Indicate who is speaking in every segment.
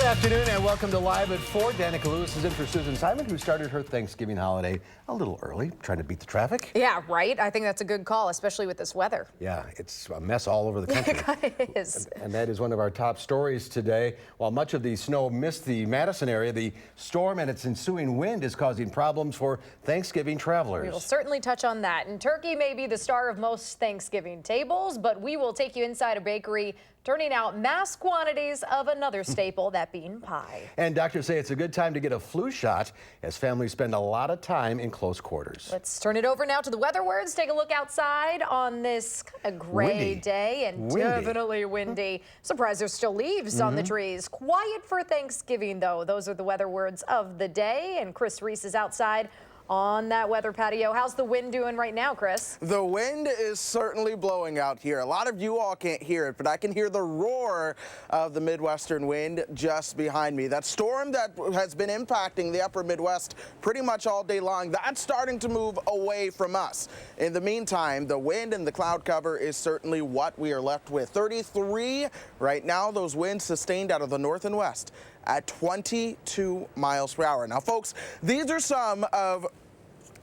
Speaker 1: afternoon and welcome to Live at 4. Danica Lewis is in for Susan Simon, who started her Thanksgiving holiday a little early, trying to beat the traffic.
Speaker 2: Yeah, right. I think that's a good call, especially with this weather.
Speaker 1: Yeah, it's a mess all over the country.
Speaker 2: It is.
Speaker 1: And that is one of our top stories today. While much of the snow missed the Madison area, the storm and its ensuing wind is causing problems for Thanksgiving travelers.
Speaker 2: We will certainly touch on that. And turkey may be the star of most Thanksgiving tables, but we will take you inside a bakery turning out mass quantities of another staple, that bean pie. And
Speaker 1: doctors say it's a good time to get a flu shot as families spend a lot of time in close quarters.
Speaker 2: Let's turn it over now to the weather words. Take a look outside on this kind of gray day and definitely windy. Surprised there's still leaves on the trees. Quiet for Thanksgiving, though. Those are the weather words of the day. And Chris Reese is outside on that weather patio. How's the wind doing right now, Chris?
Speaker 3: The wind is certainly blowing out here. A lot of you all can't hear it, but I can hear the roar of the Midwestern wind just behind me. That storm that has been impacting the upper Midwest pretty much all day long, that's starting to move away from us. In the meantime, the wind and the cloud cover is certainly what we are left with. 33 right now, those winds sustained out of the north and west at 22 miles per hour. Now, folks, these are some of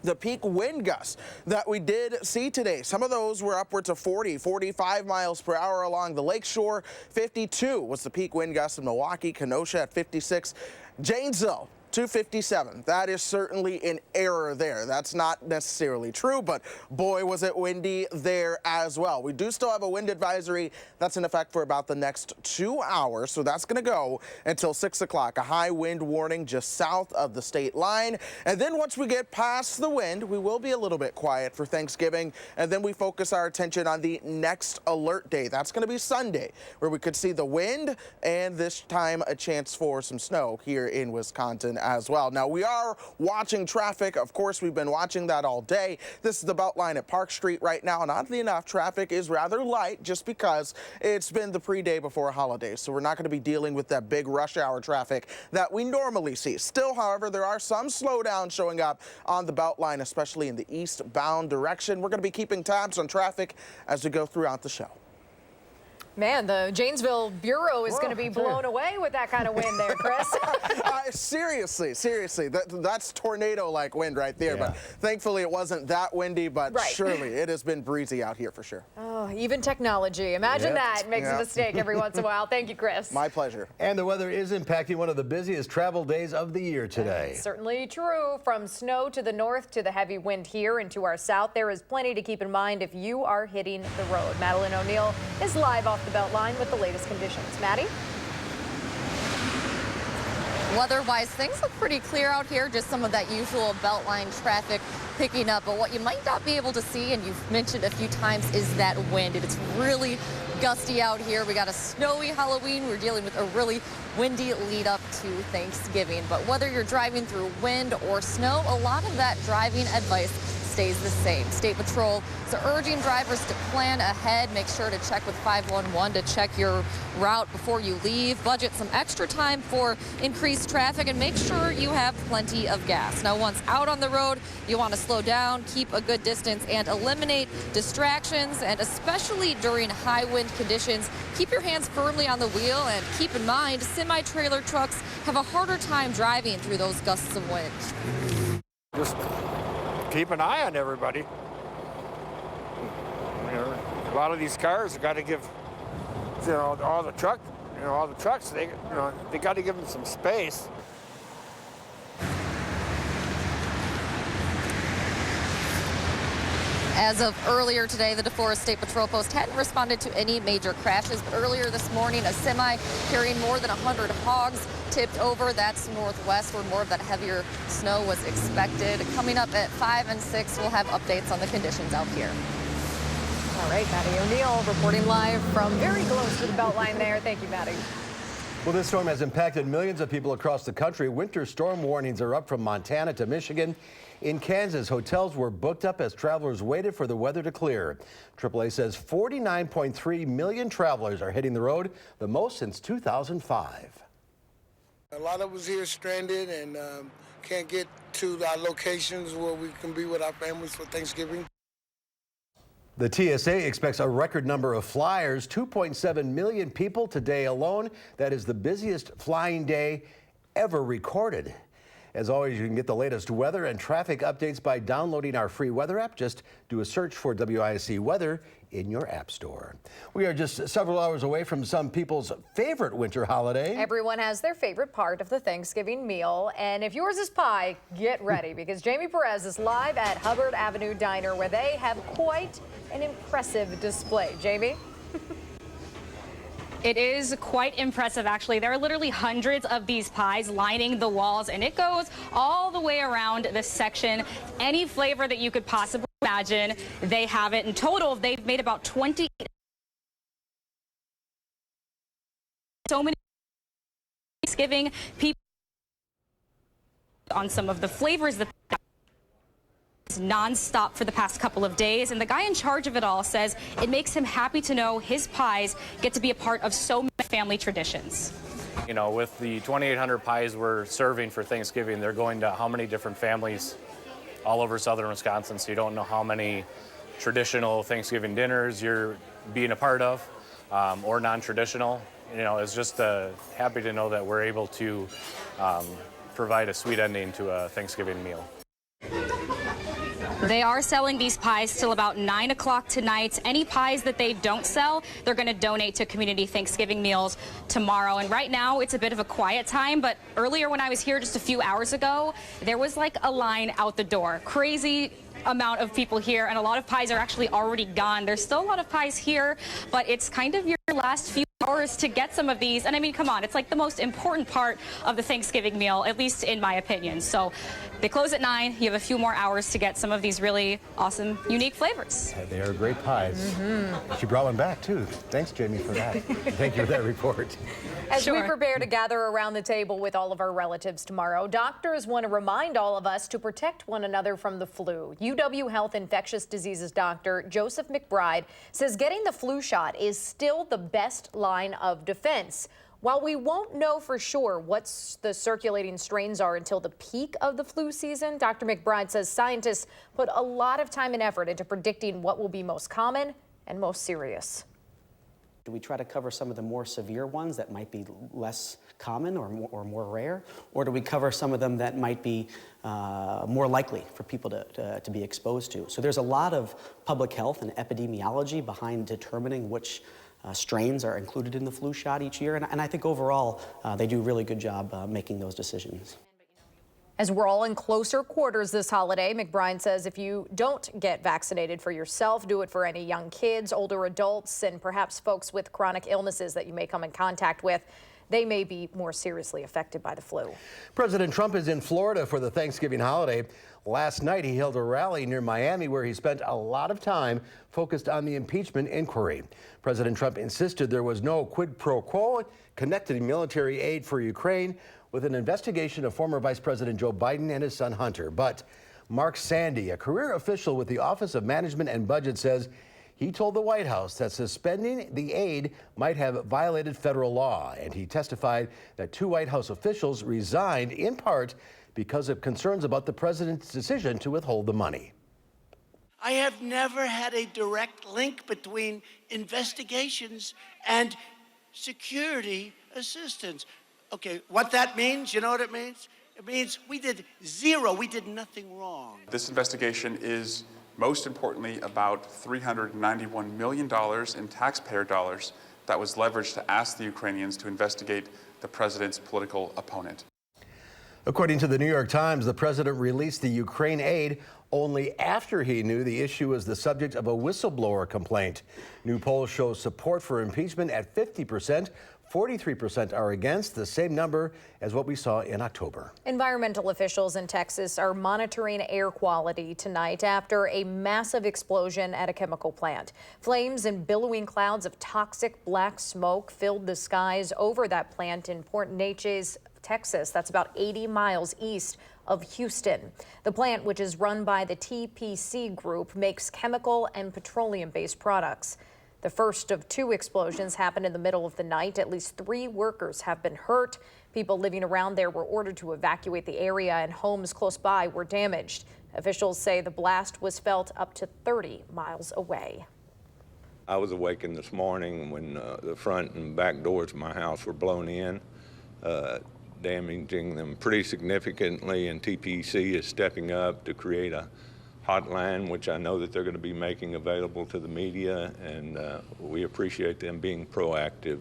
Speaker 3: the peak wind gusts that we did see today. Some of those were upwards of 40, 45 miles per hour along the lakeshore. 52 was the peak wind gust in Milwaukee, Kenosha at 56. Janesville, 257. That is certainly an error there. That's not necessarily true, but boy, was it windy there as well. We do still have a wind advisory that's in effect for about the next 2 hours, so that's going to go until 6 o'clock. A high wind warning just south of the state line. And then once we get past the wind, we will be a little bit quiet for Thanksgiving, and then we focus our attention on the next alert day. That's going to be Sunday, where we could see the wind and this time a chance for some snow here in Wisconsin as well. Now, we are watching traffic. Of course, we've been watching that all day. This is the Beltline at Park Street right now, and oddly enough, traffic is rather light just because it's been the pre-day before holidays, so we're not going to be dealing with that big rush hour traffic that we normally see. Still, however, there are some slowdowns showing up on the Beltline, especially in the eastbound direction. We're going to be keeping tabs on traffic as we go throughout the show.
Speaker 2: Man, the Janesville Bureau is going to be blown away with that kind of wind there, Chris.
Speaker 3: Seriously, that's tornado-like wind right there. Yeah. But thankfully, it wasn't that windy, but surely it has been breezy out here for sure.
Speaker 2: Oh, even technology. Imagine that makes a mistake every once in a while. Thank you, Chris.
Speaker 3: My pleasure.
Speaker 1: And the weather is impacting one of the busiest travel days of the year today.
Speaker 2: Certainly true. From snow to the north to the heavy wind here and to our south, there is plenty to keep in mind if you are hitting the road. Madeline O'Neill is live off the Beltline with the latest conditions. Maddie?
Speaker 4: Weather-wise, things look pretty clear out here. Just some of that usual Beltline traffic picking up. But what you might not be able to see, and you've mentioned a few times, is that wind. It's really gusty out here. We got a snowy Halloween. We're dealing with a really windy lead up to Thanksgiving. But whether you're driving through wind or snow, a lot of that driving advice stays the same. State Patrol is urging drivers to plan ahead. Make sure to check with 511 to check your route before you leave. Budget some extra time for increased traffic and make sure you have plenty of gas. Now, once out on the road, you want to slow down, keep a good distance, and eliminate distractions. And especially during high wind conditions, keep your hands firmly on the wheel and keep in mind semi-trailer trucks have a harder time driving through those gusts of wind.
Speaker 5: Just keep an eye on everybody. You know, a lot of these cars have got to give, all the trucks, they got to give them some space.
Speaker 4: As of earlier today, the DeForest State Patrol Post hadn't responded to any major crashes, but earlier this morning, a semi carrying more than 100 hogs tipped over. That's northwest where more of that heavier snow was expected. Coming up at 5 and 6, we'll have updates on the conditions out here.
Speaker 2: All right, Maddie O'Neill reporting live from very close to the Beltline there. Thank you, Maddie.
Speaker 1: Well, this storm has impacted millions of people across the country. Winter storm warnings are up from Montana to Michigan. In Kansas, hotels were booked up as travelers waited for the weather to clear. AAA says 49.3 million travelers are hitting the road, the most since 2005.
Speaker 6: A lot of us here stranded and can't get to our locations where we can be with our families for Thanksgiving.
Speaker 1: The TSA expects a record number of flyers, 2.7 million people today alone. That is the busiest flying day ever recorded. As always, you can get the latest weather and traffic updates by downloading our free weather app. Just do a search for WISC Weather in your app store. We are just several hours away from some people's favorite winter holiday.
Speaker 2: Everyone has their favorite part of the Thanksgiving meal, and if yours is pie, get ready because Jamie Perez is live at Hubbard Avenue Diner where they have quite an impressive display. Jamie?
Speaker 7: It is quite impressive, actually. There are literally hundreds of these pies lining the walls, and it goes all the way around this section. Any flavor that you could possibly imagine, they have it. In total, they've made about 20. So many Thanksgiving people on some of the flavors that non-stop for the past couple of days, and the guy in charge of it all says it makes him happy to know his pies get to be a part of so many family traditions.
Speaker 8: You know, with the 2,800 pies we're serving for Thanksgiving, they're going to how many different families all over southern Wisconsin, so you don't know how many traditional Thanksgiving dinners you're being a part of, or non-traditional. You know, it's just happy to know that we're able to provide a sweet ending to a Thanksgiving meal.
Speaker 7: They are selling these pies till about 9 o'clock tonight. Any pies that they don't sell, they're going to donate to community Thanksgiving meals tomorrow. And right now, it's a bit of a quiet time, but earlier when I was here just a few hours ago, there was like a line out the door. Crazy amount of people here, and a lot of pies are actually already gone. There's still a lot of pies here, but it's kind of your last few hours to get some of these. And I mean, come on, it's like the most important part of the Thanksgiving meal, at least in my opinion. So they close at 9. You have a few more hours to get some of these really awesome, unique flavors.
Speaker 1: Yeah, they are great pies. She brought one back, too. Thanks, Jamie, for that. Thank you for that report.
Speaker 2: As we prepare to gather around the table with all of our relatives tomorrow, doctors want to remind all of us to protect one another from the flu. UW Health infectious diseases doctor Joseph McBride says getting the flu shot is still the best line of defense. While we won't know for sure what the circulating strains are until the peak of the flu season, Dr. McBride says scientists put a lot of time and effort into predicting what will be most common and most serious.
Speaker 9: Do we try to cover some of the more severe ones that might be less common or more rare? Or do we cover some of them that might be more likely for people to be exposed to? So there's a lot of public health and epidemiology behind determining which strains are included in the flu shot each year. And I think overall, they do a really good job making those decisions.
Speaker 2: As we're all in closer quarters this holiday, McBride says if you don't get vaccinated for yourself, do it for any young kids, older adults, and perhaps folks with chronic illnesses that you may come in contact with. They may be more seriously affected by the flu. President
Speaker 1: Trump is in Florida for the Thanksgiving holiday. Last night, he held a rally near Miami where he spent a lot of time focused on the impeachment inquiry. President Trump insisted there was no quid pro quo connecting military aid for Ukraine with an investigation of former Vice President Joe Biden and his son Hunter. But Mark Sandy, a career official with the Office of Management and Budget, says he told the White House that suspending the aid might have violated federal law. And he testified that 2 White House officials resigned in part because of concerns about the president's decision to withhold the money.
Speaker 10: I have never had a direct link between investigations and security assistance. Okay, what that means, you know what it means? It means we did zero, we did nothing wrong.
Speaker 11: This investigation is most importantly about $391 million in taxpayer dollars that was leveraged to ask the Ukrainians to investigate the president's political opponent.
Speaker 1: According to the New York Times, the president released the Ukraine aid only after he knew the issue was the subject of a whistleblower complaint. New polls show support for impeachment at 50%. 43% are against, the same number as what we saw in October. Environmental officials in Texas are monitoring air quality tonight after a massive explosion at a chemical plant. Flames and billowing clouds of toxic black smoke filled the skies over that plant in Port Neches, Texas. That's about 80 miles east of Houston. The plant, which is run by the TPC Group, makes chemical and petroleum-based products. The first of 2 explosions happened in the middle of the night. At least 3 workers have been hurt. People living around there were ordered to evacuate the area, and homes close by were damaged.
Speaker 2: Officials say the blast was felt up to 30 miles away.
Speaker 12: I was awakened this morning when the front and back doors of my house were blown in, damaging them pretty significantly, and TPC is stepping up to create a hotline, which I know that they're going to be making available to the media, and we appreciate them being proactive.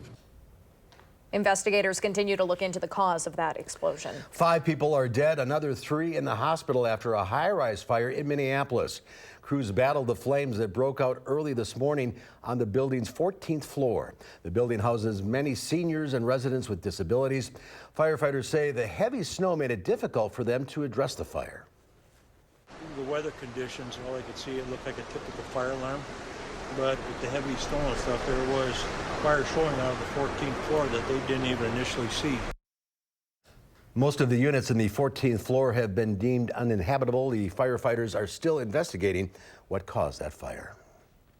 Speaker 2: Investigators continue to look into the cause of that explosion.
Speaker 1: 5 people are dead, another 3 in the hospital after a high-rise fire in Minneapolis. Crews battled the flames that broke out early this morning on the building's 14th floor. The building houses many seniors and residents with disabilities. Firefighters say the heavy snow made it difficult for them to address the fire.
Speaker 13: The weather conditions, all I could see, it looked like a typical fire alarm. But with the heavy snow and stuff, there was fire showing out of the 14th floor that they didn't even initially see.
Speaker 1: Most of the units in the 14th floor have been deemed uninhabitable. The firefighters are still investigating what caused that fire.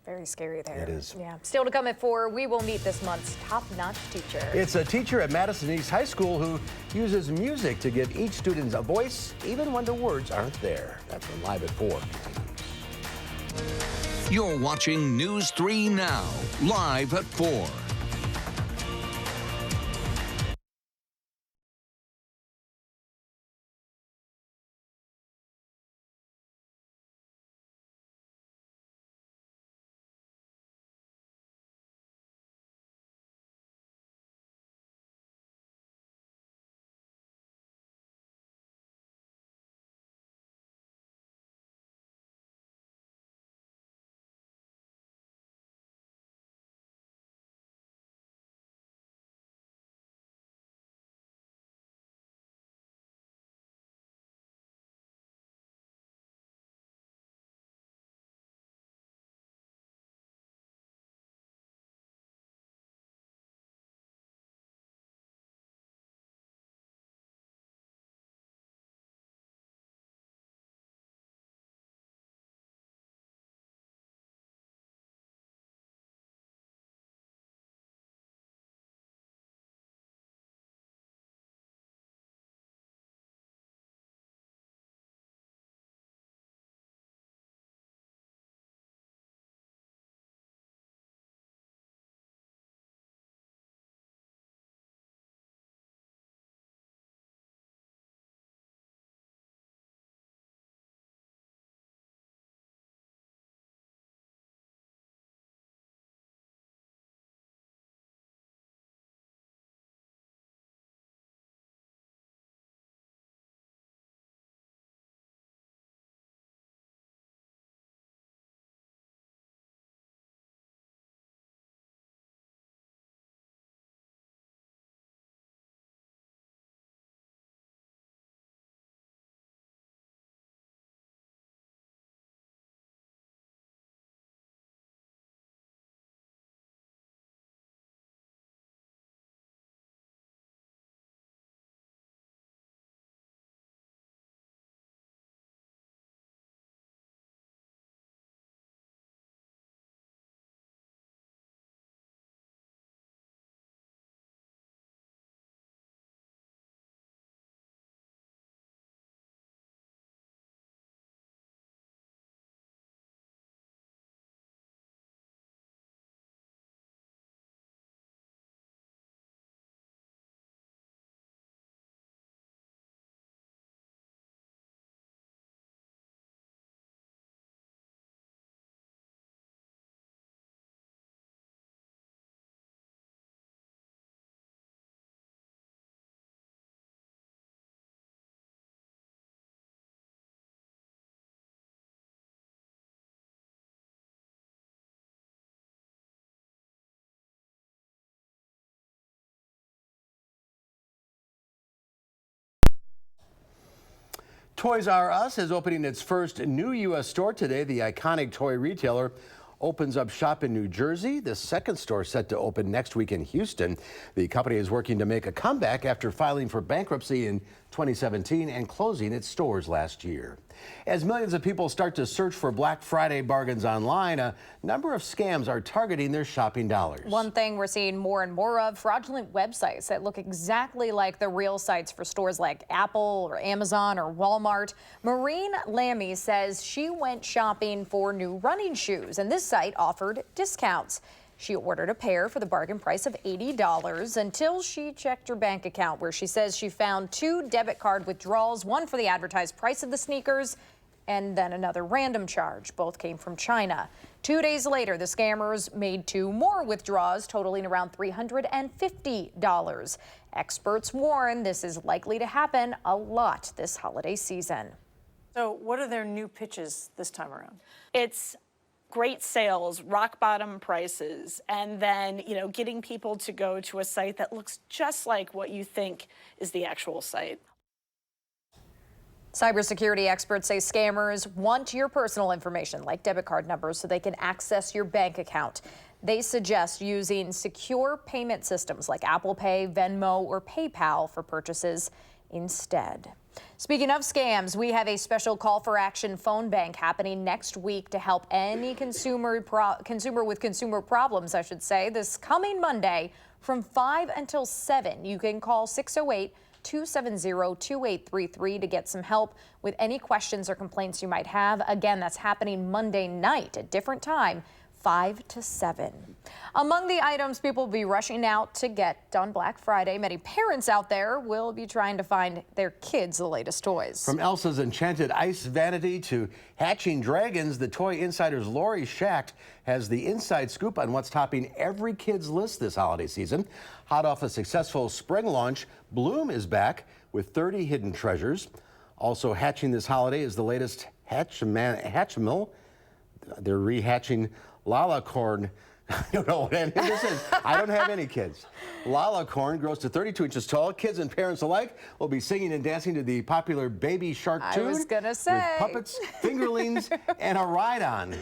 Speaker 2: Very scary there.
Speaker 1: It is.
Speaker 2: Yeah. Still to come at 4, we will meet this month's top-notch teacher. It's
Speaker 1: a teacher at Madison East High School who uses music to give each student a voice, even when the words aren't there. That's when Live at 4.
Speaker 14: You're watching News 3 Now, live at 4.
Speaker 1: Toys R Us is opening its first new U.S. store today. The iconic toy retailer opens up shop in New Jersey. The second store set to open next week in Houston. The company is working to make a comeback after filing for bankruptcy in 2017 and closing its stores last year. As millions of people start to search for Black Friday bargains online, a number of scams are targeting their shopping dollars.
Speaker 2: One thing we're seeing more and more of, fraudulent websites that look exactly like the real sites for stores like Apple or Amazon or Walmart. Maureen Lammy says she went shopping for new running shoes, and this site offered discounts. She ordered a pair for the bargain price of $80 until she checked her bank account, where she says she found 2 debit card withdrawals, one for the advertised price of the sneakers and then another random charge. Both came from China. 2 days later, the scammers made 2 more withdrawals, totaling around $350. Experts warn this is likely to happen a lot this holiday season.
Speaker 15: So what are their new pitches this time around? It's great sales, rock bottom prices, and then, getting people to go to a site that looks just like what you think is the actual site.
Speaker 2: Cybersecurity experts say scammers want your personal information, like debit card numbers, so they can access your bank account. They suggest using secure payment systems like Apple Pay, Venmo, or PayPal for purchases instead. Speaking of scams, we have a special call for action phone bank happening next week to help any consumer with consumer problems, this coming Monday from 5 until 7. You can call 608-270-2833 to get some help with any questions or complaints you might have. Again, that's happening Monday night at different time, 5 to 7. Among the items people will be rushing out to get on Black Friday, many parents out there will be trying to find their kids the latest toys.
Speaker 1: From Elsa's Enchanted Ice Vanity to Hatching Dragons, the Toy Insider's Lori Schacht has the inside scoop on what's topping every kid's list this holiday season. Hot off a successful spring launch, Bloom is back with 30 hidden treasures. Also hatching this holiday is the latest Hatchimal. They're rehatching Lalacorn. I don't know what any of this is. I don't have any kids. Lalacorn grows to 32 inches tall. Kids and parents alike will be singing and dancing to the popular Baby Shark tune.
Speaker 2: I was gonna say.
Speaker 1: With puppets, fingerlings, and a ride-on.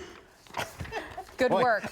Speaker 2: Good work,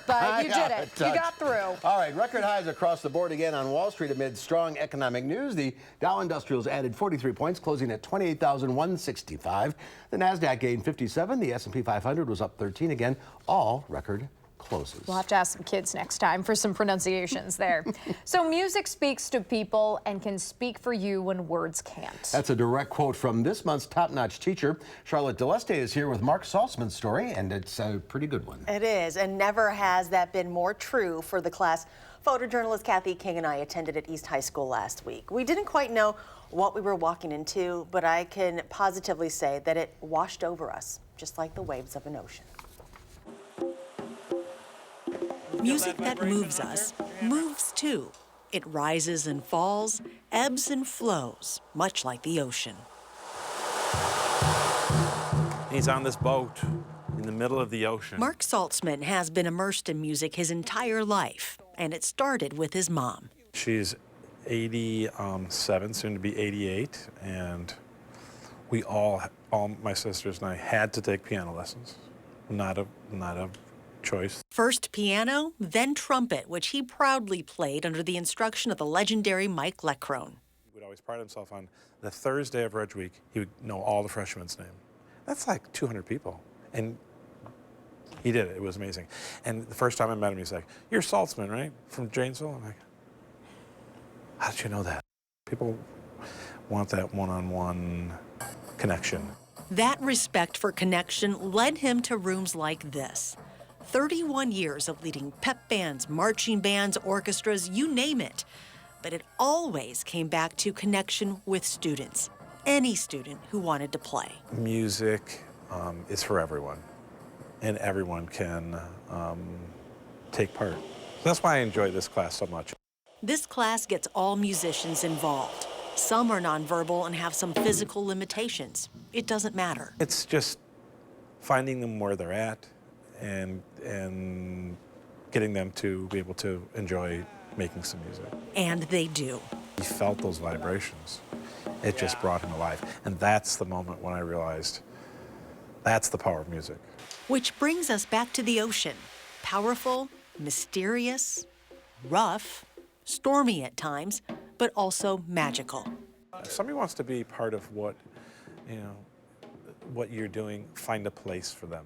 Speaker 2: bud. You did it. You got through.
Speaker 1: All right, record highs across the board again on Wall Street amid strong economic news. The Dow Industrials added 43 points, closing at 28,165. The Nasdaq gained 57. The S&P 500 was up 13 again. All record closes.
Speaker 2: We'll have to ask some kids next time for some pronunciations there. So music speaks to people and can speak for you when words can't.
Speaker 1: That's a direct quote from this month's top-notch teacher. Charlotte Deleste is here with Mark Saltzman's story, and it's a pretty good one.
Speaker 16: It is, and never has that been more true for the class photojournalist Kathy King and I attended at East High School last week. We didn't quite know what we were walking into, but I can positively say that it washed over us, just like the waves of an ocean.
Speaker 17: Music that moves us moves too. It rises and falls, ebbs and flows, much like the ocean.
Speaker 18: He's on this boat in the middle of the ocean.
Speaker 17: Mark Saltzman has been immersed in music his entire life, and it started with his mom.
Speaker 18: She's 87, soon to be 88, and we all my sisters and I had to take piano lessons. Not a choice.
Speaker 17: First piano, then trumpet, which he proudly played under the instruction of the legendary Mike Leckrone.
Speaker 18: He would always pride himself on the Thursday of Reg Week, he would know all the freshmen's name. That's like 200 people. And he did it. It was amazing. And the first time I met him, he's like, "You're Saltzman, right? From Janesville?" I'm like, "How did you know that?" People want that one-on-one connection.
Speaker 17: That respect for connection led him to rooms like this. 31 years of leading pep bands, marching bands, orchestras, you name it. But it always came back to connection with students, any student who wanted to play.
Speaker 18: Music is for everyone, and everyone can take part. That's why I enjoy this class so much.
Speaker 17: This class gets all musicians involved. Some are nonverbal and have some physical limitations. It doesn't matter.
Speaker 18: It's just finding them where they're at and getting them to be able to enjoy making some music.
Speaker 17: And they do.
Speaker 18: He felt those vibrations. It just brought him alive. And that's the moment when I realized that's the power of music.
Speaker 17: Which brings us back to the ocean. Powerful, mysterious, rough, stormy at times, but also magical.
Speaker 18: If somebody wants to be part of what, what you're doing, find a place for them.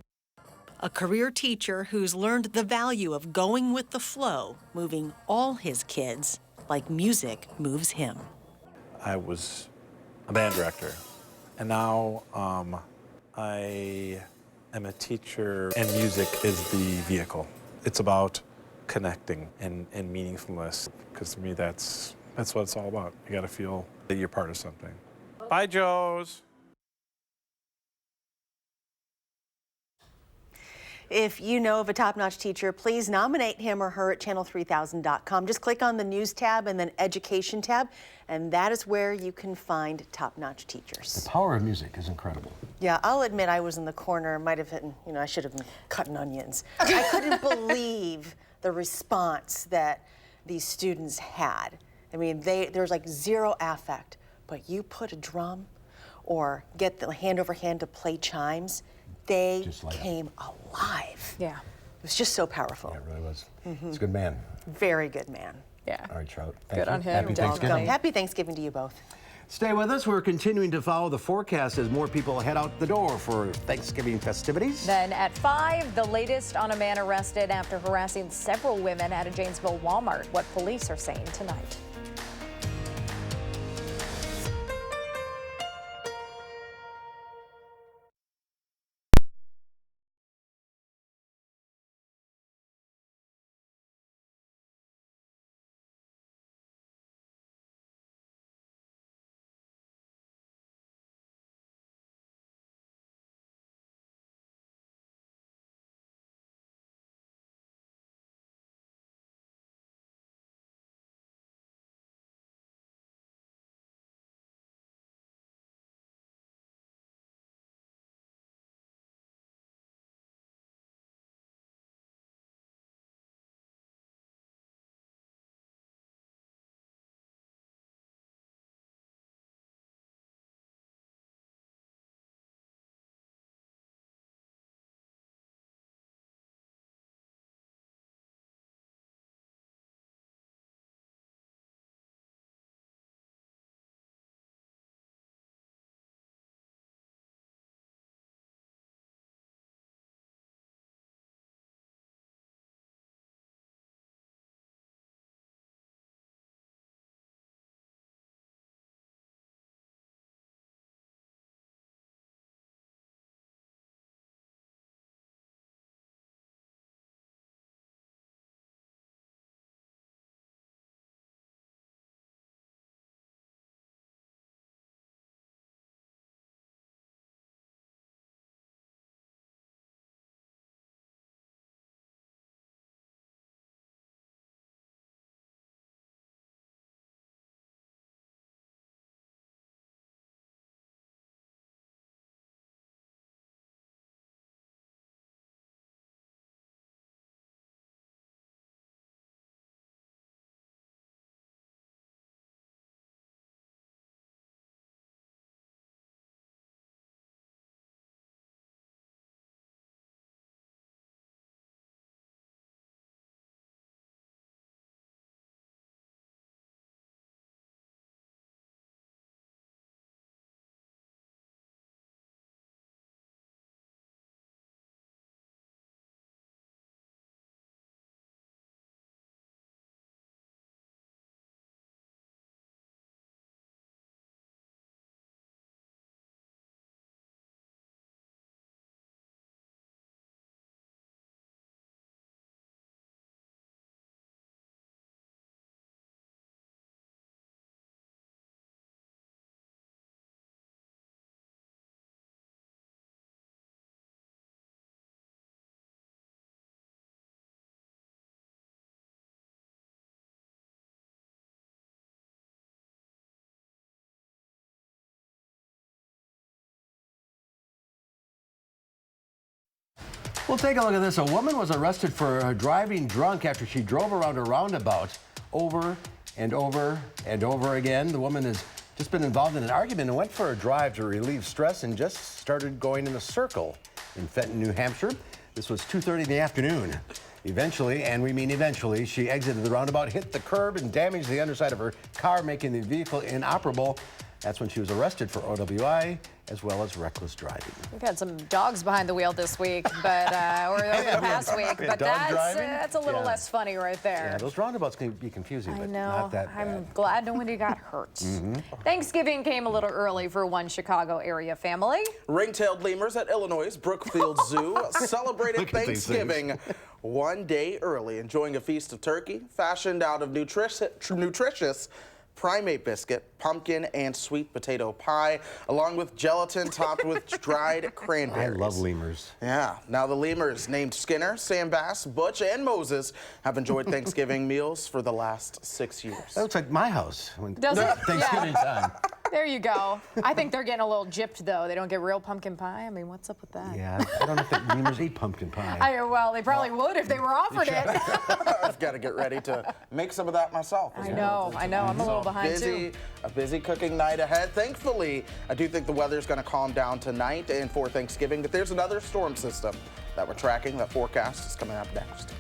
Speaker 17: A career teacher who's learned the value of going with the flow, moving all his kids like music moves him.
Speaker 18: I was a band director, and now I am a teacher, and music is the vehicle. It's about connecting and meaningfulness, because to me that's what it's all about. You got to feel that you're part of something. Bye, Joes.
Speaker 16: If you know of a top-notch teacher, please nominate him or her at channel3000.com. Just click on the News tab and then Education tab, and that is where you can find top-notch teachers.
Speaker 1: The power of music is incredible.
Speaker 16: Yeah, I'll admit I was in the corner, might have hit, I should have been cutting onions. I couldn't believe the response that these students had. I mean, there's like zero affect, but you put a drum or get the hand over hand to play chimes, they came alive.
Speaker 2: Yeah.
Speaker 16: It was just so powerful.
Speaker 1: Yeah, it really was. He's a good man.
Speaker 16: Very good man.
Speaker 2: Yeah.
Speaker 1: All right, Charlotte.
Speaker 2: Good on him.
Speaker 1: Happy Thanksgiving.
Speaker 16: Happy Thanksgiving to you both.
Speaker 1: Stay with us. We're continuing to follow the forecast as more people head out the door for Thanksgiving festivities.
Speaker 2: Then at 5, the latest on a man arrested after harassing several women at a Janesville Walmart. What police are saying tonight.
Speaker 1: We'll take a look at this. A woman was arrested for driving drunk after she drove around a roundabout over and over and over again. The woman has just been involved in an argument and went for a drive to relieve stress and just started going in a circle in Fenton, New Hampshire. This was 2:30 in the afternoon. Eventually, and we mean eventually, she exited the roundabout, hit the curb, and damaged the underside of her car, making the vehicle inoperable. That's when she was arrested for OWI as well as reckless driving.
Speaker 2: We've had some dogs behind the wheel this week, but or over the past week, but that's a little less funny right there.
Speaker 1: Yeah, those roundabouts can be confusing, but
Speaker 2: know.
Speaker 1: not that bad.
Speaker 2: I'm glad nobody got hurt. Thanksgiving came a little early for one Chicago area family.
Speaker 3: Ring-tailed lemurs at Illinois' Brookfield Zoo celebrated Thanksgiving one day early, enjoying a feast of turkey fashioned out of nutritious primate biscuit, pumpkin, and sweet potato pie, along with gelatin topped with dried cranberries.
Speaker 1: I love lemurs.
Speaker 3: Yeah. Now the lemurs, named Skinner, Sam Bass, Butch, and Moses, have enjoyed Thanksgiving meals for the last 6 years.
Speaker 1: That looks like my house.
Speaker 2: Does it?
Speaker 1: Thanksgiving time.
Speaker 2: There you go. I think they're getting a little gypped, though. They don't get real pumpkin pie. I mean, what's up with that?
Speaker 1: Yeah, I don't know if the lemurs eat pumpkin pie.
Speaker 2: Well, they probably would if they were offered it.
Speaker 3: I've got to get ready to make some of that myself.
Speaker 2: I know. I'm a little behind, too.
Speaker 3: A busy cooking night ahead. Thankfully, I do think the weather's going to calm down tonight and for Thanksgiving, but there's another storm system that we're tracking. That forecast is coming up next.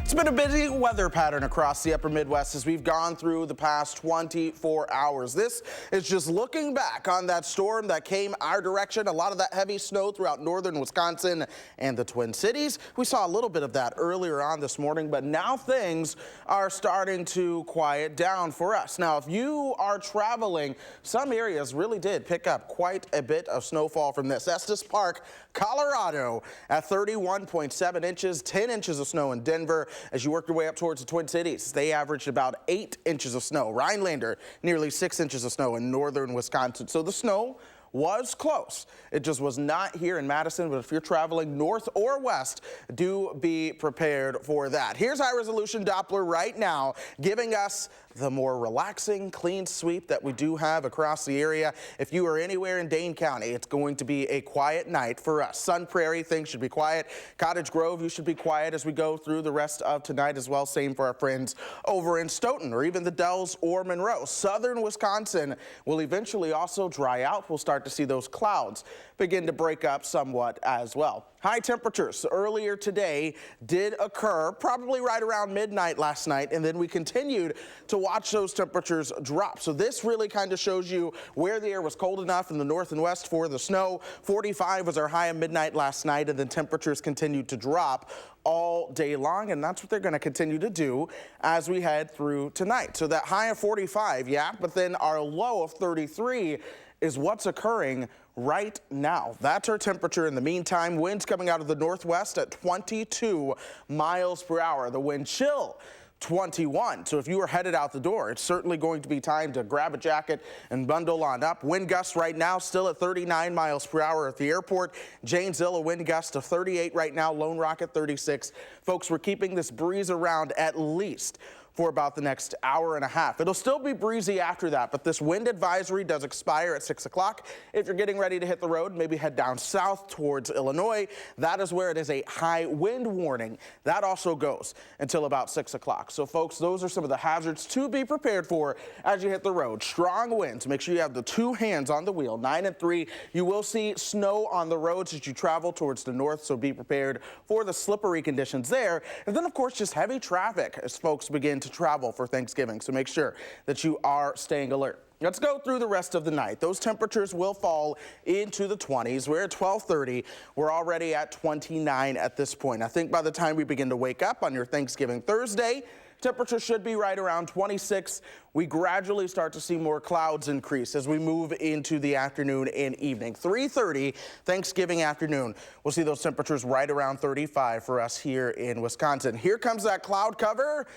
Speaker 3: It's been a busy weather pattern across the upper Midwest as we've gone through the past 24 hours. This is just looking back on that storm that came our direction. A lot of that heavy snow throughout northern Wisconsin and the Twin Cities. We saw a little bit of that earlier on this morning, but now things are starting to quiet down for us. Now, if you are traveling, some areas really did pick up quite a bit of snowfall from this. Estes Park, Colorado at 31.7 inches, 10 inches of snow in Denver. As you work your way up towards the Twin Cities, they averaged about 8 inches of snow. Rhinelander, nearly 6 inches of snow in northern Wisconsin. So the snow was close. It just was not here in Madison, but if you're traveling north or west, do be prepared for that. Here's high resolution Doppler right now, giving us the more relaxing, clean sweep that we do have across the area. If you are anywhere in Dane County, it's going to be a quiet night for us. Sun Prairie, things should be quiet. Cottage Grove, you should be quiet as we go through the rest of tonight as well. Same for our friends over in Stoughton or even the Dells or Monroe. Southern Wisconsin will eventually also dry out. We'll start to see those clouds begin to break up somewhat as well. High temperatures earlier today did occur probably right around midnight last night, and then we continued to watch those temperatures drop. So this really kind of shows you where the air was cold enough in the north and west for the snow. 45 was our high at midnight last night, and then temperatures continued to drop all day long, and that's what they're going to continue to do as we head through tonight. So that high of 45, yeah, but then our low of 33 is what's occurring right now. That's our temperature in the meantime. Winds coming out of the northwest at 22 miles per hour. The wind chill 21. So if you are headed out the door, it's certainly going to be time to grab a jacket and bundle on up. Wind gusts right now still at 39 miles per hour at the airport. Janesville, a wind gust of 38 right now. Lone Rock at 36. Folks, we're keeping this breeze around at least for about the next hour and a half. It'll still be breezy after that, but this wind advisory does expire at 6 o'clock. If you're getting ready to hit the road, maybe head down south towards Illinois. That is where it is a high wind warning. That also goes until about 6 o'clock. So folks, those are some of the hazards to be prepared for as you hit the road. Strong winds. Make sure you have the two hands on the wheel. 9 and 3. You will see snow on the roads as you travel towards the north, so be prepared for the slippery conditions there. And then, of course, just heavy traffic as folks begin to travel for Thanksgiving, so make sure that you are staying alert. Let's go through the rest of the night. Those temperatures will fall into the 20s. We're at 12:30. We're already at 29 at this point. I think by the time we begin to wake up on your Thanksgiving Thursday, temperature should be right around 26. We gradually start to see more clouds increase as we move into the afternoon and evening. 3:30 Thanksgiving afternoon, we'll see those temperatures right around 35 for us here in Wisconsin. Here comes that cloud cover.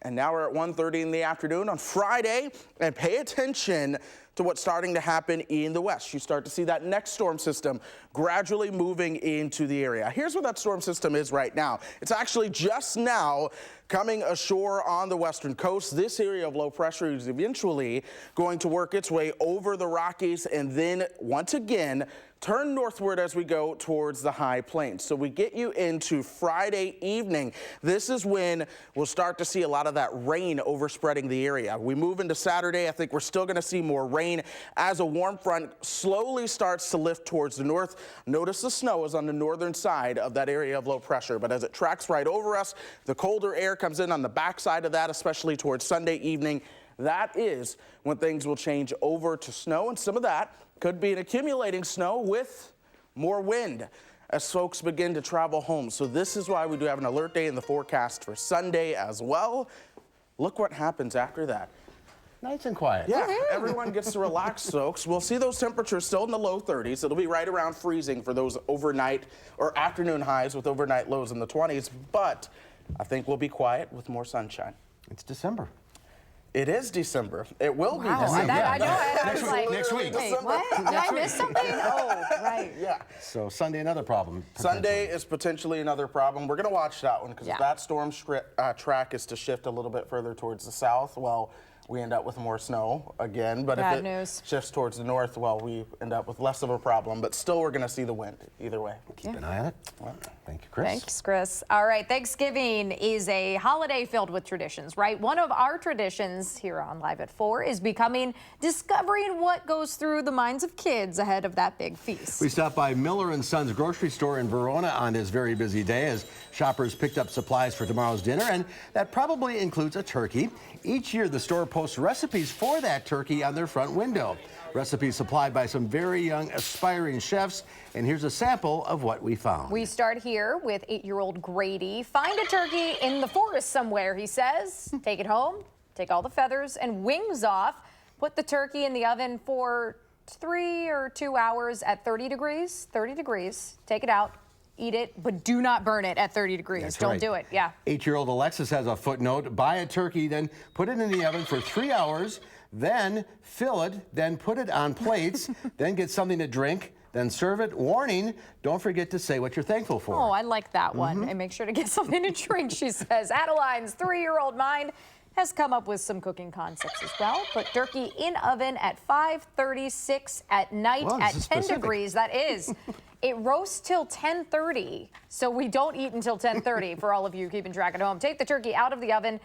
Speaker 3: And now we're at 1:30 in the afternoon on Friday, and pay attention to what's starting to happen in the west. You start to see that next storm system gradually moving into the area. Here's where that storm system is right now. It's actually just now coming ashore on the western coast. This area of low pressure is eventually going to work its way over the Rockies and then once again turn northward as we go towards the high plains. So we get you into Friday evening. This is when we'll start to see a lot of that rain overspreading the area. We move into Saturday. I think we're still going to see more rain as a warm front slowly starts to lift towards the north. Notice the snow is on the northern side of that area of low pressure, but as it tracks right over us, the colder air comes in on the backside of that, especially towards Sunday evening. That is when things will change over to snow, and some of that could be an accumulating snow with more wind as folks begin to travel home. So this is why we do have an alert day in the forecast for Sunday as well. Look what happens after that.
Speaker 1: Nice and quiet.
Speaker 3: Yeah, everyone gets to relax, folks. We'll see those temperatures still in the low 30s. It'll be right around freezing for those overnight or afternoon highs with overnight lows in the 20s, but I think we'll be quiet with more sunshine.
Speaker 1: It's December.
Speaker 3: It is December. It will be
Speaker 2: Wow,
Speaker 3: December.
Speaker 2: I know. I was like,
Speaker 1: next week.
Speaker 2: Wait, what? Did I miss something? Oh, right.
Speaker 3: Yeah.
Speaker 1: So Sunday, another problem.
Speaker 3: Sunday is potentially another problem. We're going to watch that one because if that storm track is to shift a little bit further towards the south, well, we end up with more snow again. But if it shifts towards the north, well, we end up with less of a problem. But still, we're going to see the wind either way.
Speaker 1: Keep an eye on it. Well, thank you, Chris.
Speaker 2: Thanks, Chris. All right, Thanksgiving is a holiday filled with traditions, right? One of our traditions here on Live at 4 is discovering what goes through the minds of kids ahead of that big feast.
Speaker 1: We stopped by Miller & Sons grocery store in Verona on this very busy day as shoppers picked up supplies for tomorrow's dinner, and that probably includes a turkey. Each year, the store posts recipes for that turkey on their front window. Recipes supplied by some very young, aspiring chefs. And here's a sample of what we found.
Speaker 2: We start here with 8-year-old Grady. Find a turkey in the forest somewhere, he says. Take it home, take all the feathers and wings off, put the turkey in the oven for 3 or 2 hours at 30 degrees. Take it out. Eat it, but do not burn it at 30 degrees.
Speaker 1: That's
Speaker 2: Don't
Speaker 1: right.
Speaker 2: do it. Yeah.
Speaker 1: 8-year-old Alexis has a footnote. Buy a turkey, then put it in the oven for 3 hours, then fill it, then put it on plates, then get something to drink, then serve it. Warning, don't forget to say what you're thankful for.
Speaker 2: Oh, I like that one. And make sure to get something to drink, she says. Adeline's 3-year-old mind has come up with some cooking concepts as well. Put turkey in oven at 5:36 at night
Speaker 1: Wow,
Speaker 2: at
Speaker 1: this is
Speaker 2: 10
Speaker 1: specific.
Speaker 2: degrees. That is. It roasts till 10:30, so we don't eat until 10:30 for all of you keeping track at home. Take the turkey out of the oven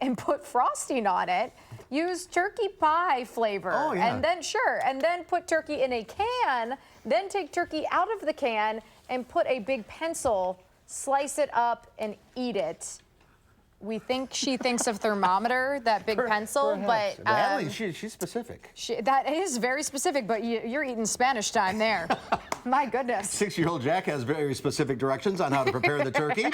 Speaker 2: and put frosting on it. Use turkey pie flavor.
Speaker 1: Oh, yeah.
Speaker 2: And then put turkey in a can. Then take turkey out of the can and put a big pencil, slice it up, and eat it. We think she thinks of thermometer, that big pencil,
Speaker 1: Perhaps.
Speaker 2: but
Speaker 1: Natalie, she's specific.
Speaker 2: that is very specific, but you're eating Spanish time there. My goodness.
Speaker 1: 6-year-old Jack has very specific directions on how to prepare the turkey.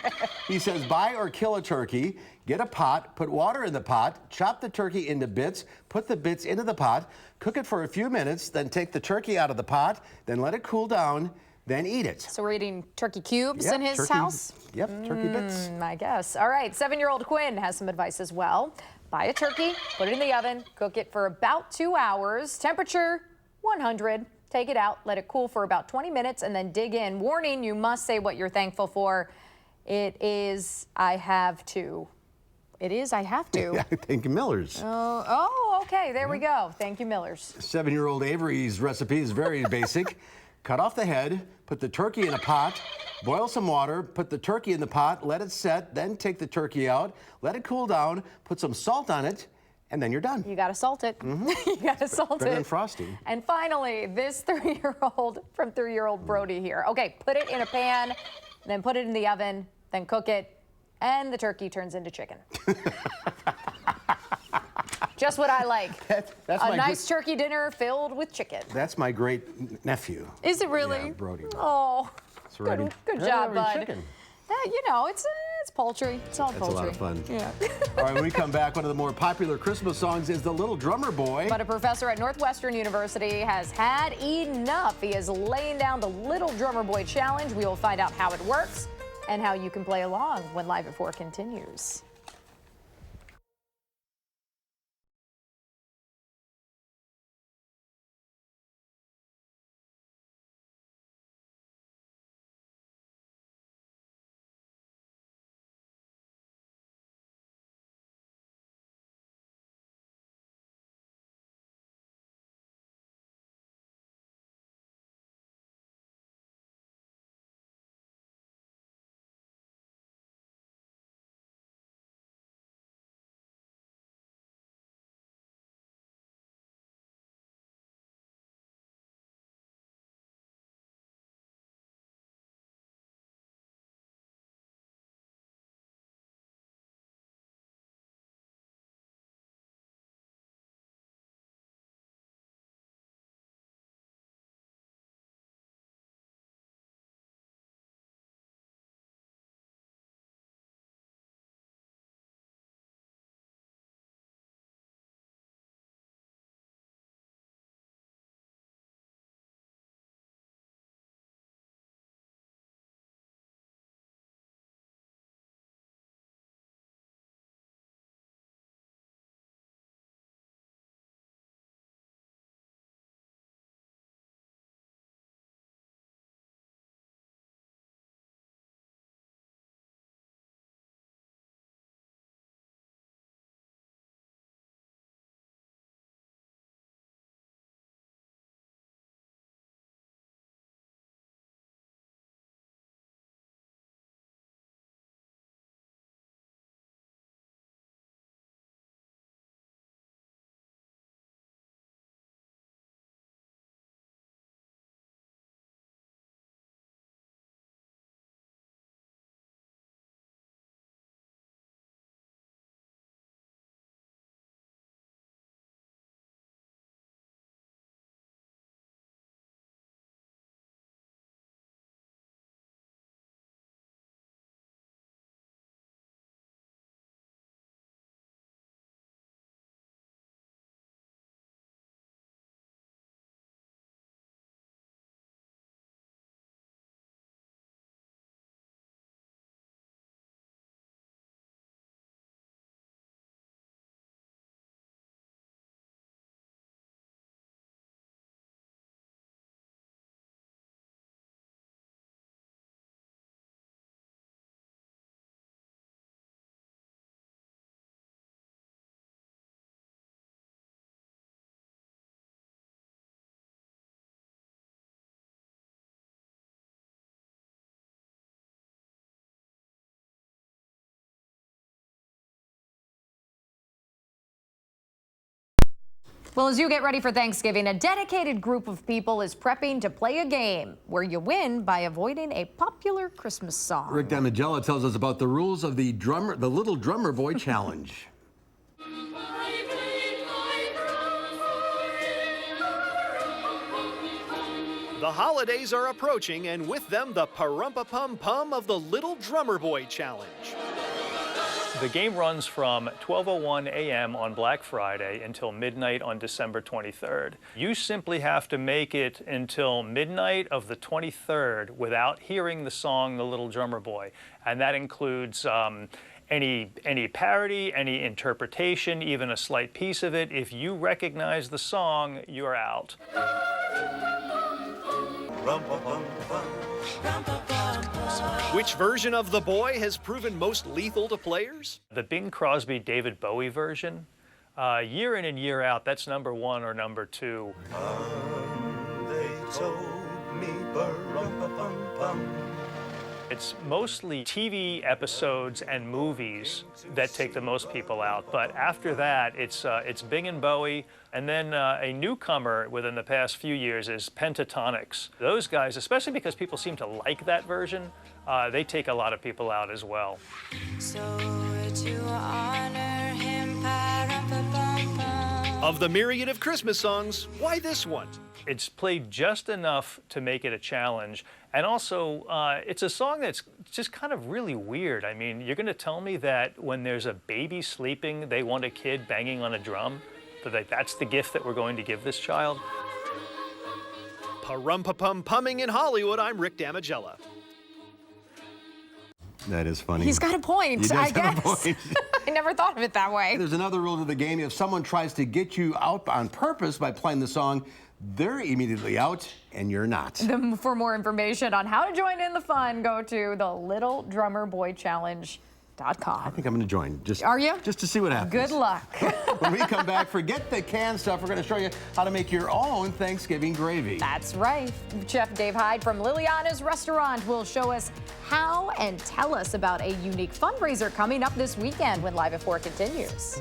Speaker 1: He says, buy or kill a turkey, get a pot, put water in the pot, chop the turkey into bits, put the bits into the pot, cook it for a few minutes, then take the turkey out of the pot, then let it cool down, then eat it.
Speaker 2: So we're eating turkey cubes
Speaker 1: Yep,
Speaker 2: in his
Speaker 1: turkey-
Speaker 2: house?
Speaker 1: Yep, turkey bits.
Speaker 2: I guess. All right, 7-year-old Quinn has some advice as well. Buy a turkey, put it in the oven, cook it for about 2 hours, temperature 100. Take it out, let it cool for about 20 minutes, and then dig in. Warning, you must say what you're thankful for. It is, I have to. It is, I have to.
Speaker 1: Yeah, thank you, Miller's.
Speaker 2: Oh, okay, there we go. Thank you, Miller's.
Speaker 1: 7-year-old Avery's recipe is very basic. Cut off the head, put the turkey in a pot, boil some water, put the turkey in the pot, let it set, then take the turkey out, let it cool down, put some salt on it, and then you're done.
Speaker 2: You gotta salt it. You gotta salt
Speaker 1: Better
Speaker 2: it.
Speaker 1: than frosty.
Speaker 2: And finally, this 3-year-old Brody here. Okay, put it in a pan, then put it in the oven, then cook it, and the turkey turns into chicken. Just what I like.
Speaker 1: That's
Speaker 2: a
Speaker 1: my
Speaker 2: nice turkey dinner filled with chicken.
Speaker 1: That's my great nephew.
Speaker 2: Is it really?
Speaker 1: Yeah, Brody.
Speaker 2: Oh,
Speaker 1: It's already-
Speaker 2: good
Speaker 1: Yeah,
Speaker 2: job,
Speaker 1: already
Speaker 2: bud.
Speaker 1: chicken.
Speaker 2: You know, it's poultry. It's all
Speaker 1: That's
Speaker 2: poultry.
Speaker 1: a lot of fun.
Speaker 2: Yeah.
Speaker 1: All right, when we come back, one of the more popular Christmas songs is The Little Drummer Boy.
Speaker 2: But a professor at Northwestern University has had enough. He is laying down the Little Drummer Boy Challenge. We will find out how it works and how you can play along when Live at 4 continues. Well, as you get ready for Thanksgiving, a dedicated group of people is prepping to play a game where you win by avoiding a popular Christmas song.
Speaker 1: Rick Damigella tells us about the rules of the Little Drummer Boy Challenge.
Speaker 19: The holidays are approaching, and with them, the Parumpa-Pum-Pum of the Little Drummer Boy Challenge.
Speaker 20: The game runs from 12:01 a.m. on Black Friday until midnight on December 23rd. You simply have to make it until midnight of the 23rd without hearing the song The Little Drummer Boy. And that includes any parody, any interpretation, even a slight piece of it. If you recognize the song, you're out.
Speaker 19: Which version of The Boy has proven most lethal to players?
Speaker 20: The Bing Crosby, David Bowie version, year in and year out, that's number 1 or number 2.
Speaker 21: They told me,
Speaker 20: It's mostly TV episodes and movies that take the most people out. But after that, it's Bing and Bowie. And then a newcomer within the past few years is Pentatonics. Those guys, especially because people seem to like that version, they take a lot of people out as well.
Speaker 21: So to honor him,
Speaker 19: Of the myriad of Christmas songs, why this one?
Speaker 20: It's played just enough to make it a challenge. And also, it's a song that's just kind of really weird. I mean, you're going to tell me that when there's a baby sleeping, they want a kid banging on a drum? That's the gift that we're going to give this child?
Speaker 19: Parumpa-Pum-Pumming in Hollywood, I'm Rick Damigella.
Speaker 1: That is funny.
Speaker 2: He's got a point, I guess. I never thought of it that way.
Speaker 1: There's another rule to the game. If someone tries to get you out on purpose by playing the song, they're immediately out and you're not.
Speaker 2: For more information on how to join in the fun, go to the littledrummerboychallenge.com.
Speaker 1: I think I'm going to join.
Speaker 2: Are you?
Speaker 1: Just to see what happens.
Speaker 2: Good luck.
Speaker 1: When we come back, forget the canned stuff. We're going to show you how to make your own Thanksgiving gravy.
Speaker 2: That's right. Chef Dave Hyde from Liliana's Restaurant will show us how and tell us about a unique fundraiser coming up this weekend when Live at 4 continues.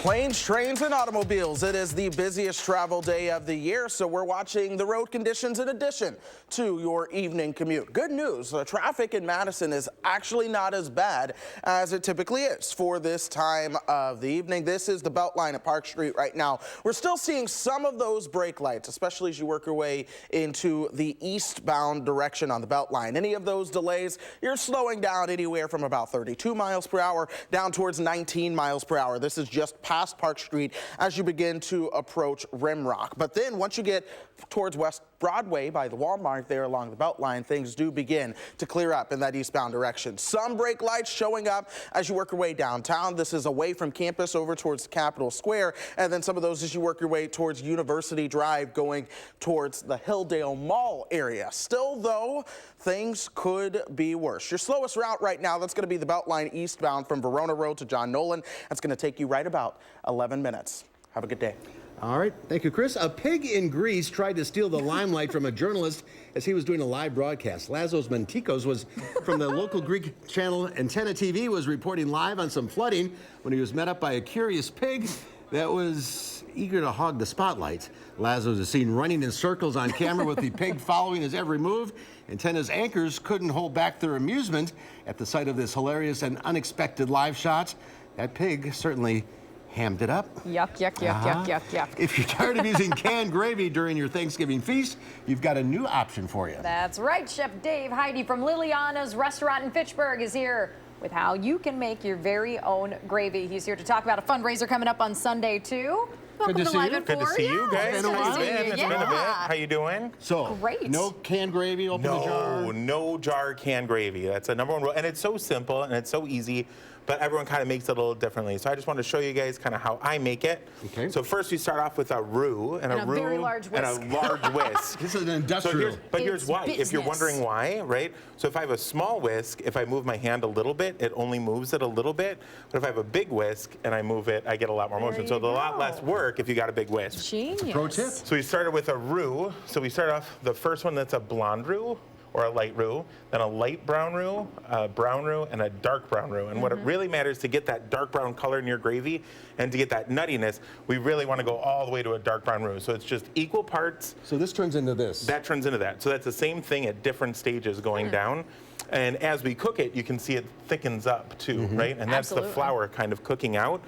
Speaker 3: Planes, trains, and automobiles. It is the busiest travel day of the year, so we're watching the road conditions in addition to your evening commute. Good news, the traffic in Madison is actually not as bad as it typically is for this time of the evening. This is the Beltline at Park Street right now. We're still seeing some of those brake lights, especially as you work your way into the eastbound direction on the Beltline. Any of those delays, you're slowing down anywhere from about 32 miles per hour down towards 19 miles per hour. This is just past Park Street as you begin to approach Rimrock. But then once you get towards West Broadway by the Walmart there along the Beltline, things do begin to clear up in that eastbound direction. Some brake lights showing up as you work your way downtown. This is away from campus over towards Capitol Square, and then some of those as you work your way towards University Drive going towards the Hilldale Mall area. Still though, things could be worse. Your slowest route right now, that's going to be the Beltline eastbound from Verona Road to John Nolan. That's going to take you right about 11 minutes. Have a good day.
Speaker 1: All right. Thank you, Chris. A pig in Greece tried to steal the limelight from a journalist as he was doing a live broadcast. Lazos Mantikos was from the local Greek channel Antenna TV, was reporting live on some flooding when he was met up by a curious pig that was eager to hog the spotlight. Lazos is seen running in circles on camera with the pig following his every move. Antenna's anchors couldn't hold back their amusement at the sight of this hilarious and unexpected live shot. That pig certainly hammed it up.
Speaker 2: Yuck, yuck, yuck, yuck, yuck, yuck.
Speaker 1: If you're tired of using canned gravy during your Thanksgiving feast, you've got a new option for you.
Speaker 2: That's right. Chef Dave Heidi from Liliana's restaurant in Fitchburg is here with how you can make your very own gravy. He's here to talk about a fundraiser coming up on Sunday, too. Welcome
Speaker 1: Good to see
Speaker 2: Live
Speaker 1: you.
Speaker 2: at
Speaker 5: Good to
Speaker 2: 4.
Speaker 5: see you guys.
Speaker 2: It's good to see you.
Speaker 5: It's been a bit. How you doing?
Speaker 1: So,
Speaker 2: Great.
Speaker 1: No canned gravy, open the jar.
Speaker 5: No jar canned gravy. That's a number one rule. And it's so simple and it's so easy, but everyone kind of makes it a little differently. So I just want to show you guys kind of how I make it.
Speaker 1: Okay.
Speaker 5: So first we start off with a roux and a roux
Speaker 2: very large
Speaker 5: and a large whisk.
Speaker 1: This is an industrial.
Speaker 5: But here's why.
Speaker 2: business.
Speaker 5: If you're wondering why, right? So if I have a small whisk, if I move my hand a little bit, it only moves it a little bit. But if I have a big whisk and I move it, I get a lot more motion. So it's a lot less work if you got a big whisk.
Speaker 2: Genius.
Speaker 1: Pro tip.
Speaker 5: So we started with a roux. So we start off the first one that's a blonde roux or a light roux, then a light brown roux, a brown roux, and a dark brown roux. And what it really matters to get that dark brown color in your gravy and to get that nuttiness, we really want to go all the way to a dark brown roux. So it's just equal parts.
Speaker 1: So this turns into this.
Speaker 5: That turns into that. So that's the same thing at different stages going down. And as we cook it, you can see it thickens up too, right? And that's
Speaker 2: Absolutely.
Speaker 5: the flour kind of cooking out.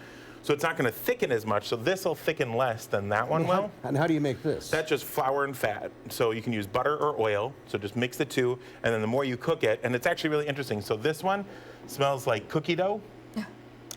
Speaker 5: So it's not going to thicken as much. So this will thicken less than that one will.
Speaker 1: And how do you make this?
Speaker 5: That's just flour and fat. So you can use butter or oil. So just mix the two. And then the more you cook it, and it's actually really interesting. So this one smells like cookie dough.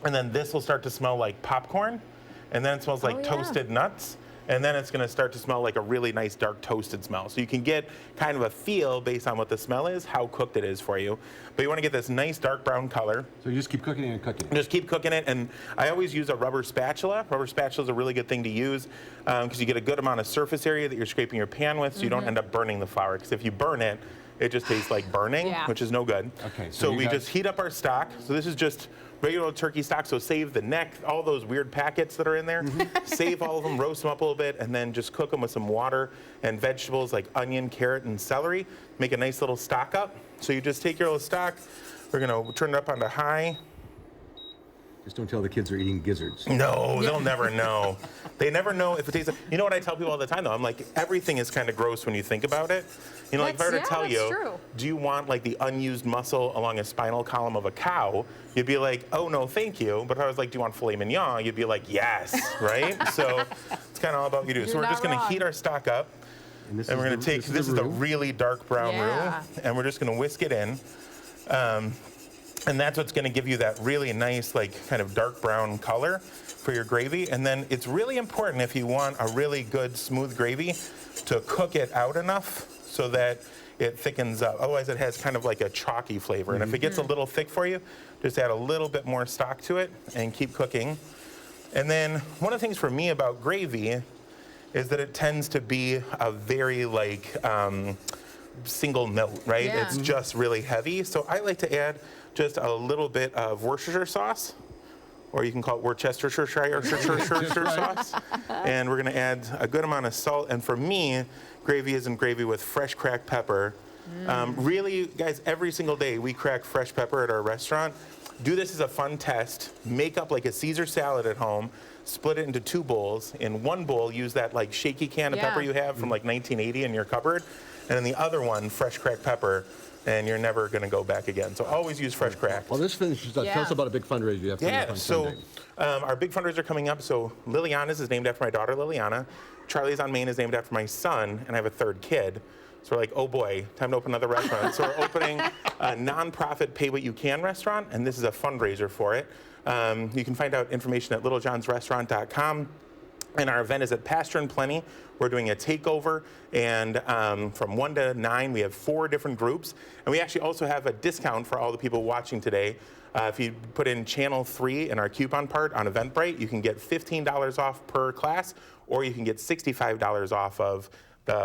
Speaker 5: And then this will start to smell like popcorn. And then it smells like toasted nuts. And then it's going to start to smell like a really nice dark toasted smell. So you can get kind of a feel based on what the smell is, how cooked it is for you. But you want to get this nice dark brown color.
Speaker 1: So you just keep cooking it and cooking it.
Speaker 5: Just keep cooking it, and I always use a rubber spatula. Rubber spatula is a really good thing to use because you get a good amount of surface area that you're scraping your pan with, so you don't end up burning the flour. Because if you burn it, it just tastes like burning, which is no good.
Speaker 1: Okay.
Speaker 5: So we just heat up our stock. So this is just regular turkey stock, so save the neck, all those weird packets that are in there. Save all of them, roast them up a little bit, and then just cook them with some water and vegetables like onion, carrot, and celery. Make a nice little stock up. So you just take your little stock. We're gonna turn it up onto high.
Speaker 1: Just don't tell the kids they're eating gizzards.
Speaker 5: No, they'll never know. They never know if it tastes. You know what I tell people all the time though? I'm like, everything is kind of gross when you think about it. You know, like if I were to tell you, do you want like the unused muscle along a spinal column of a cow? You'd be like, oh no, thank you. But if I was like, do you want filet mignon? You'd be like, yes, right? So it's kind of all about what you do. So we're just going to heat our stock up. And we're going to take, this is the really dark brown roux, and we're just going to whisk it in. And that's what's going to give you that really nice, like kind of dark brown color for your gravy. And then it's really important if you want a really good smooth gravy to cook it out enough so that it thickens up. Otherwise it has kind of like a chalky flavor. And if it gets a little thick for you, just add a little bit more stock to it and keep cooking. And then one of the things for me about gravy is that it tends to be a very like single note, right?
Speaker 2: Yeah.
Speaker 5: It's just really heavy. So I like to add just a little bit of Worcestershire sauce, or you can call it Worcestershire sauce. And we're gonna add a good amount of salt. And for me, gravy isn't gravy with fresh cracked pepper. Really, guys, every single day we crack fresh pepper at our restaurant. do this as a fun test. Make up like a Caesar salad at home, split it into 2 bowls. In one bowl, use that like shaky can of pepper you have from like 1980 in your cupboard. And in the other one, fresh cracked pepper. And you're never going to go back again. So always use fresh cracked.
Speaker 1: Well, this finishes up. Tell us about a big fundraiser you have coming up on Sunday.
Speaker 5: Our big fundraiser coming up. So Liliana's is named after my daughter, Liliana. Charlie's on Main is named after my son, and I have a 3rd kid. So we're like, oh boy, time to open another restaurant. So we're opening a nonprofit Pay What You Can restaurant, and this is a fundraiser for it. You can find out information at littlejohnsrestaurant.com. And our event is at Pasture and Plenty. We're doing a takeover, and from 1 to 9, we have 4 different groups. And we actually also have a discount for all the people watching today. If you put in Channel 3 in our coupon part on Eventbrite, you can get $15 off per class, or you can get $65 off of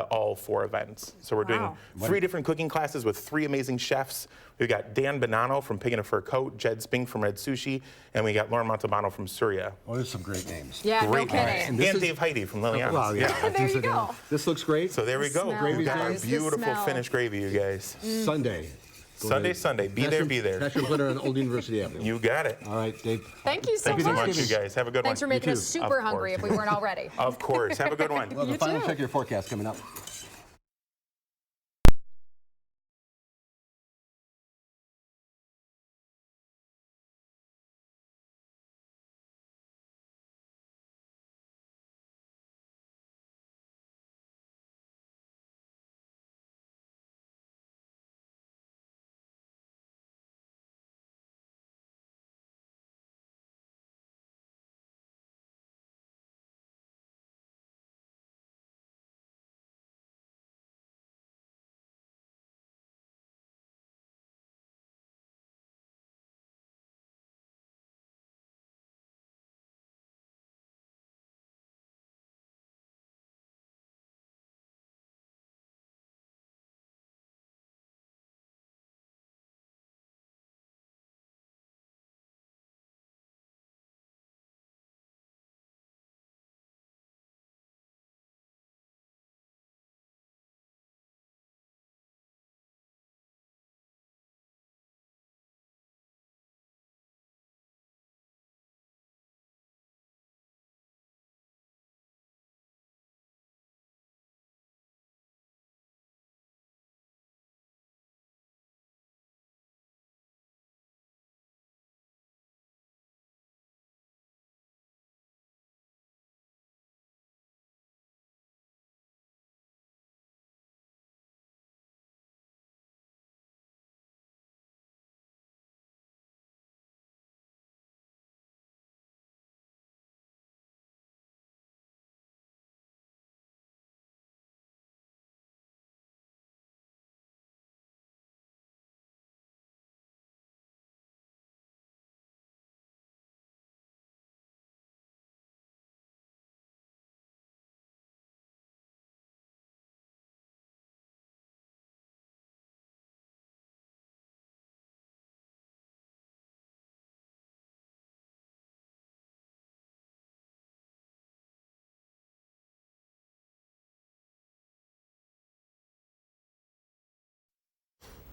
Speaker 5: all 4 events. So we're doing 3 different cooking classes with 3 amazing chefs. We've got Dan Bonanno from Pig in a Fur Coat, Jed Spink from Red Sushi, and we got Lauren Montalbano from Surya.
Speaker 1: Oh, there's some great names.
Speaker 2: Yeah,
Speaker 5: great
Speaker 2: no kidding.
Speaker 5: And Dave Heidi from Liliana's.
Speaker 1: Well, yeah.
Speaker 2: There you go.
Speaker 1: This looks great.
Speaker 5: So there we go. We've got our beautiful finished gravy, you guys.
Speaker 1: Sunday.
Speaker 5: Sunday. Be there.
Speaker 1: Pasture and Plenty on Old University Avenue.
Speaker 5: You got it.
Speaker 1: All right, Dave.
Speaker 2: Thank you so
Speaker 5: much. Thank you so much, you guys. Have a good one.
Speaker 2: Thanks for making us super hungry if we weren't already.
Speaker 5: Of course. Have a good one.
Speaker 1: Well, the final check your forecast coming up.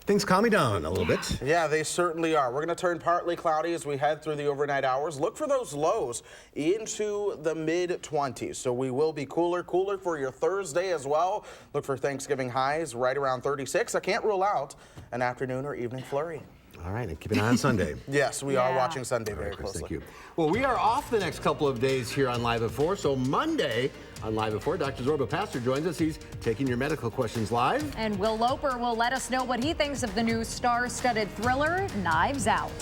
Speaker 1: Things calming down a little bit.
Speaker 3: Yeah, they certainly are. We're going to turn partly cloudy as we head through the overnight hours. Look for those lows into the mid-20s. So we will be cooler for your Thursday as well. Look for Thanksgiving highs right around 36. I can't rule out an afternoon or evening flurry.
Speaker 1: All right, and keep an eye on Sunday.
Speaker 3: Yes, we are watching Sunday very
Speaker 1: Chris,
Speaker 3: closely.
Speaker 1: Thank you. Well, we are off the next couple of days here on Live at 4. So Monday on Live at 4, Dr. Zorba Pastor joins us. He's taking your medical questions live.
Speaker 2: And Will Loper will let us know what he thinks of the new star-studded thriller, Knives Out.